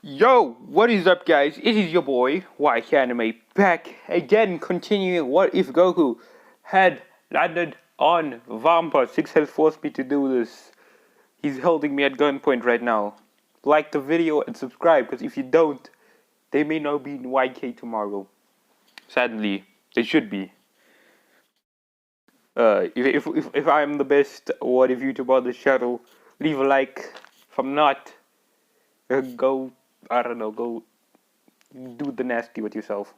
Yo, what is up guys? It is your boy, YKanime, back again continuing What If Goku had landed on Vampa. 6 has forced me to do this. He's holding me at gunpoint right now. Like the video and subscribe, because if you don't, they may not be in YK tomorrow. Sadly, they should be. If I'm the best What If YouTuber on the channel, leave a like. If I'm not, go do the nasty with yourself.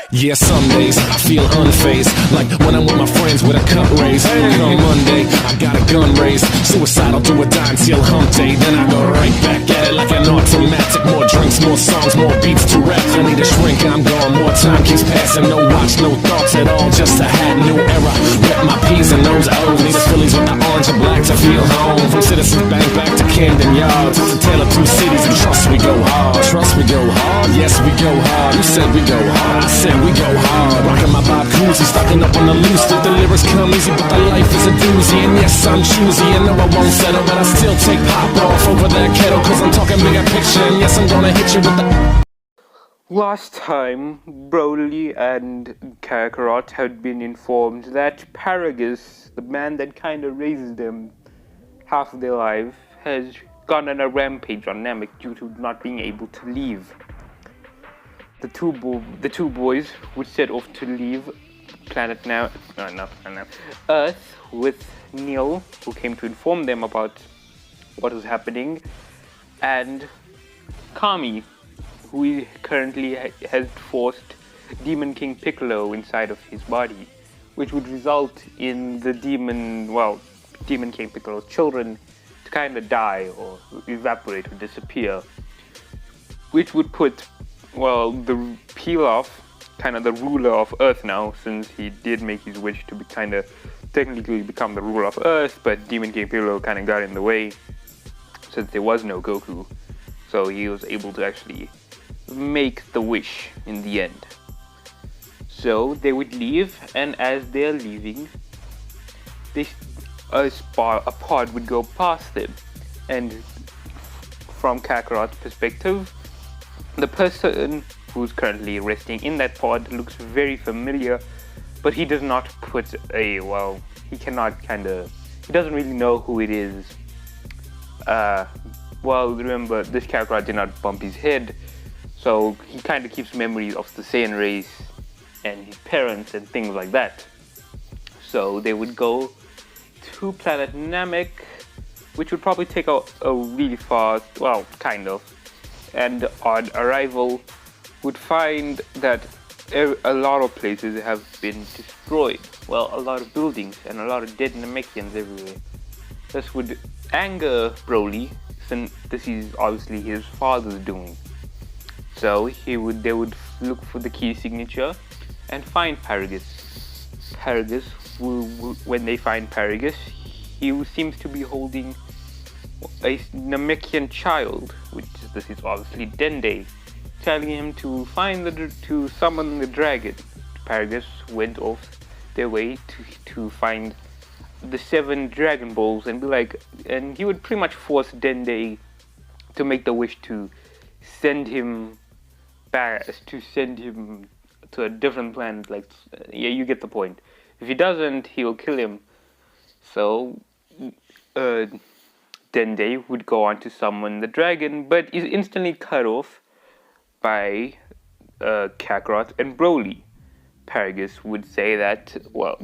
Yeah, some days I feel unfazed, like when I'm with my friends with a cup raised. Come Monday, I got a gun raised. Suicidal to a dime till hump day. Then I go right back at it like an automatic. More drinks, more songs, more beats to rap. I need a shrink, I'm gone. More time keeps passing. No watch, no thoughts at all. Just a hat, new era. Rep my P's and those O's. Need the Phillies with the orange and black to feel home. From Citizens Bank back to Camden Yards. It's a tale of two cities, and trust we go hard. Trust we go hard. Yes, we go hard. You said we go hard. I said we go hard. Rockin' my Bob Cousy, stocking up on the loose. If the lyrics come easy, but the life is a doozy. And yes, I'm choosy, and no, I won't settle, but I still take pop off over that kettle, cause I'm talking bigger picture. And yes, I'm gonna hit you with the... Last time, Broly and Kakarot had been informed that Paragus, the man that kinda raised them half of their life, has gone on a rampage on Namek due to not being able to leave. The two boys would set off to leave Earth with Neil, who came to inform them about what was happening, and Kami, who currently has forced Demon King Piccolo inside of his body, which would result in the Demon King Piccolo's children to kind of die or evaporate or disappear, which would put the Pilaf, kind of the ruler of Earth now, since he did make his wish to be kind of technically become the ruler of Earth, but Demon King Piccolo kind of got in the way since there was no Goku, so he was able to actually make the wish in the end. So they would leave, and as they're leaving, a pod would go past them, and from Kakarot's perspective, the person who's currently resting in that pod looks very familiar, but he does not put he doesn't really know who it is. Remember, this Kakarot did not bump his head, so he kind of keeps memories of the Saiyan race and his parents and things like that. So they would go to planet Namek, which would probably take a really fast, and on arrival would find that a lot of places have been destroyed. Well, a lot of buildings and a lot of dead Namekians everywhere. This would anger Broly, since this is obviously his father's doing. So they would look for the key signature and find Paragus. When they find Paragus, he seems to be holding a Namekian child, this is obviously Dende, telling him to summon the dragon. Paragus went off their way to find the 7 Dragon Balls and he would pretty much force Dende to make the wish to send him to a different planet. Yeah, you get the point. If he doesn't, he'll kill him. So Dende would go on to summon the dragon, but is instantly cut off by Kakarot and Broly. Paragus would say that,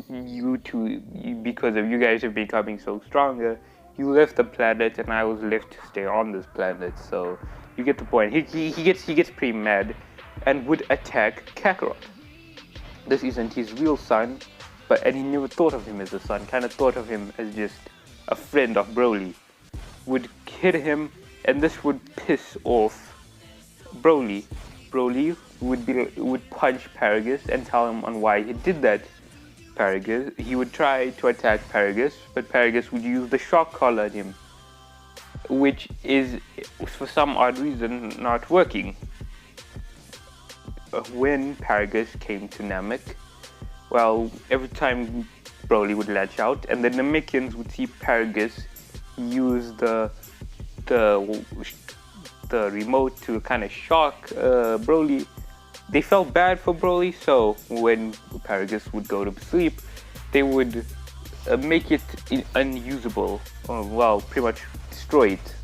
you two, because of you guys have becoming so stronger, you left the planet and I was left to stay on this planet. So you get the point. He gets pretty mad and would attack Kakarot. This isn't his real son, and he never thought of him as a son. Kind of thought of him as just a friend of Broly. Would hit him, and this would piss off Broly. Broly would punch Paragus and tell him on why he did that. He would try to attack Paragus, but Paragus would use the shock collar on him, which is, for some odd reason, not working. When Paragus came to Namek, every time Broly would latch out, and the Namekians would see Paragus use the the remote to kind of shock Broly. They felt bad for Broly, so when Paragus would go to sleep, they would make it unusable, well, pretty much destroy it.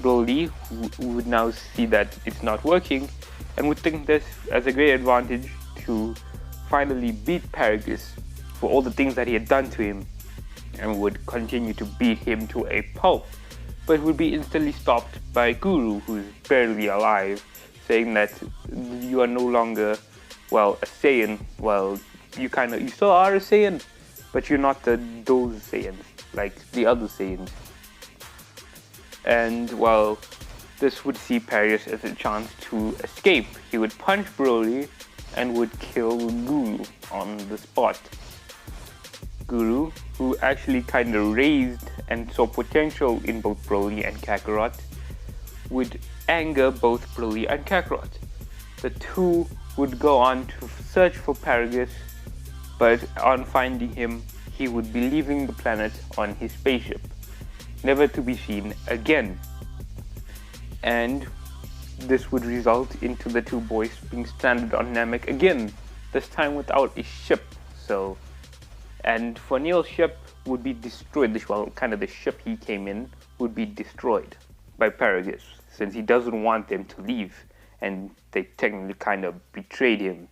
Broly would now see that it's not working and would think this as a great advantage to finally beat Paragus for all the things that he had done to him, and would continue to beat him to a pulp, but would be instantly stopped by Guru, who's barely alive, saying that you are no longer, well, a Saiyan. Well, you still are a Saiyan, but you're not those Saiyans, like the other Saiyans. And, well, this would see Paragus as a chance to escape. He would punch Broly and would kill Guru on the spot. Guru, who actually kind of raised and saw potential in both Broly and Kakarot, would anger both Broly and Kakarot. The two would go on to search for Paragus, but on finding him, he would be leaving the planet on his spaceship, never to be seen again. And this would result into the two boys being stranded on Namek again, this time without a ship. And Neil's ship would be destroyed, kind of the ship he came in would be destroyed by Paragus, since he doesn't want them to leave, and they technically kind of betrayed him.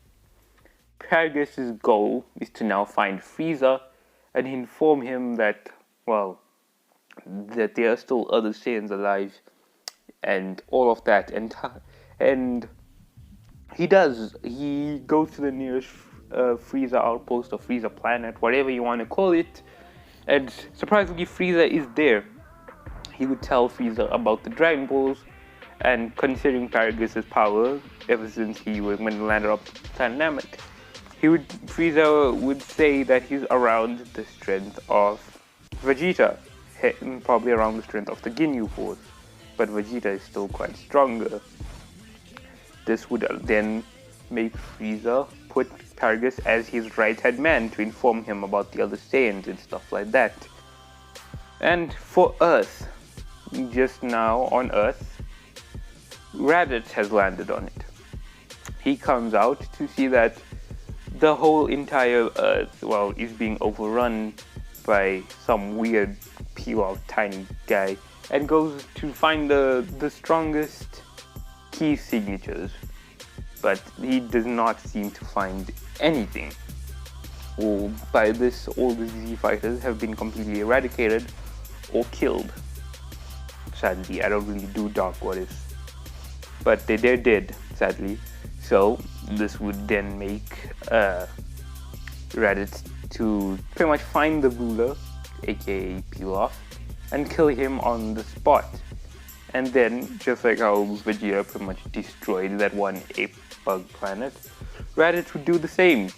Paragus' goal is to now find Frieza and inform him that, well, that there are still other Saiyans alive, and all of that, and he does. He goes to the nearest Frieza outpost or Frieza planet, whatever you want to call it, and surprisingly Frieza is there. He would tell Frieza about the Dragon Balls, and considering Paragus' power ever since he was when he landed up planet Namek, Frieza would say that he's around the strength of Vegeta, probably around the strength of the Ginyu Force, but Vegeta is still quite stronger. This would then make Frieza put Paragus as his right-hand man to inform him about the other Saiyans and stuff like that. And for Earth, just now on Earth, Raditz has landed on it. He comes out to see that the whole entire Earth, well, is being overrun by some weird peel-out tiny guy, and goes to find the strongest key signatures. But he does not seem to find anything. Well, by this, all the Z fighters have been completely eradicated or killed. Sadly, I don't really do Dark What Ifs, but they're dead, sadly. So this would then make Raditz to pretty much find the ruler, aka Pilaf, and kill him on the spot. And then, just like how Vegeta pretty much destroyed that one ape bug planet, Raditz would do the same,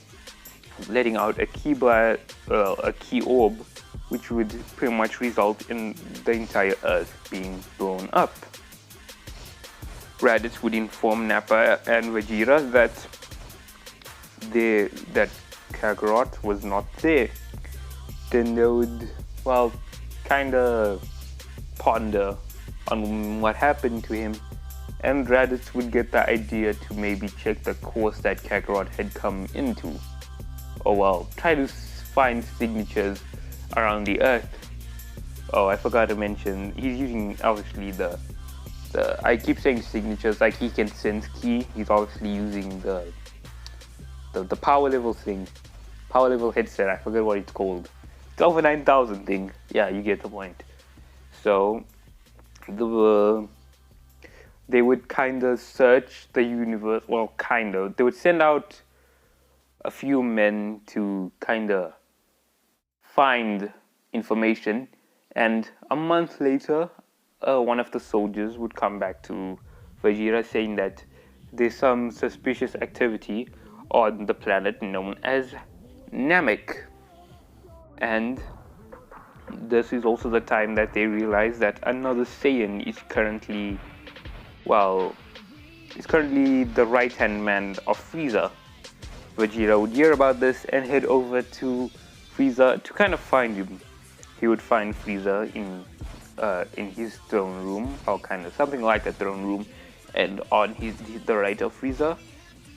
letting out a key orb, which would pretty much result in the entire Earth being blown up. Raditz would inform Nappa and Vegeta that Kakarot was not there. Then they would, well, kinda ponder on what happened to him, and Raditz would get the idea to maybe check the course that Kakarot had come into, or well, try to find signatures around the Earth. Oh, I forgot to mention, he's using obviously the I keep saying signatures, like he can sense ki. He's obviously using the power level thing, power level headset. I forget what it's called. It's over 9,000 thing. Yeah, you get the point. So they would kind of search the universe. Well, kind of. They would send out a few men to kind of find information, and a month later, one of the soldiers would come back to Vegeta saying that there's some suspicious activity on the planet known as Namek. And this is also the time that they realize that another Saiyan is currently the right-hand man of Frieza. Vegeta would hear about this and head over to Frieza to kind of find him. he would find Frieza in his throne room, or kind of something like a throne room, and on the right of Frieza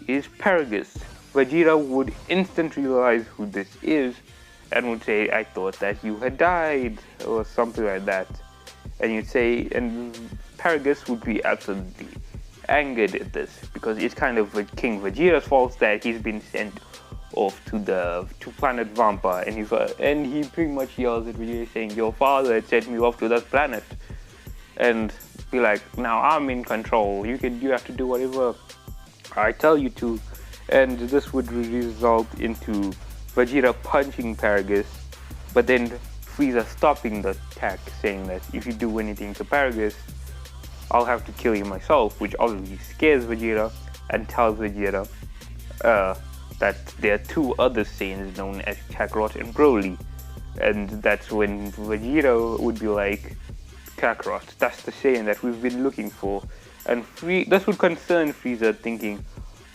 is Paragus. Vegeta would instantly realize who this is and would say, "I thought that you had died," or something like that. And you'd say, and Paragus would be absolutely angered at this because it's kind of King Vegeta's fault that he's been sent off to planet Vampa, and he pretty much yells at Vegeta saying, "Your father had sent me off to that planet," and be like, "Now I'm in control. You have to do whatever I tell you to," and this would result into Vegeta punching Paragus, but then Frieza stopping the attack, saying that if you do anything to Paragus, I'll have to kill you myself, which obviously scares Vegeta and tells Vegeta that there are two other Saiyans known as Kakarot and Broly, and that's when Vegeta would be like, "Kakarot, that's the Saiyan that we've been looking for," and this would concern Frieza, thinking,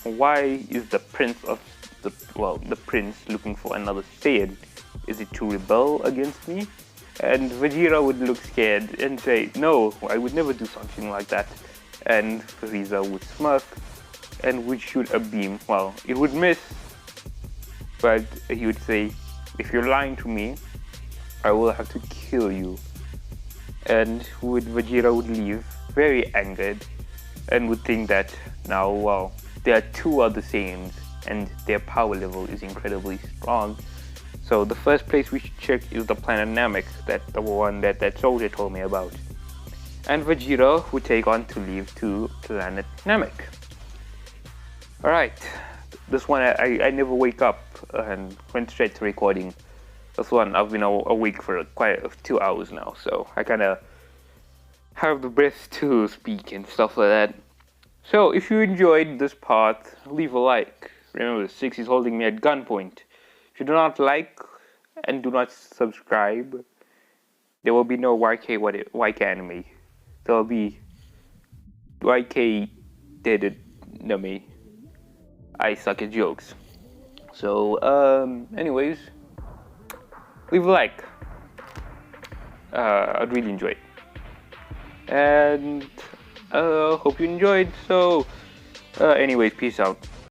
why is the prince looking for another Saiyan? Is it to rebel against me? And Vegeta would look scared and say, "No, I would never do something like that." And Frieza would smirk and would shoot a beam. Well, it would miss, but he would say, "If you're lying to me, I will have to kill you." And Vegeta would leave very angered and would think that now, well, there are two other Saiyans and their power level is incredibly strong. So the first place we should check is the planet Namek, the one that soldier told me about. And Vegeta would take on to leave to planet Namek. Alright, this one I never wake up and went straight to recording. This one I've been awake for quite 2 hours now, so I kinda have the breath to speak and stuff like that. So if you enjoyed this part, leave a like. Remember, 6 is holding me at gunpoint. If you do not like and do not subscribe, there will be no YKanime. There will be YKanime. I suck at jokes. So, anyways, leave a like. I'd really enjoy it. And hope you enjoyed. So, anyways, peace out.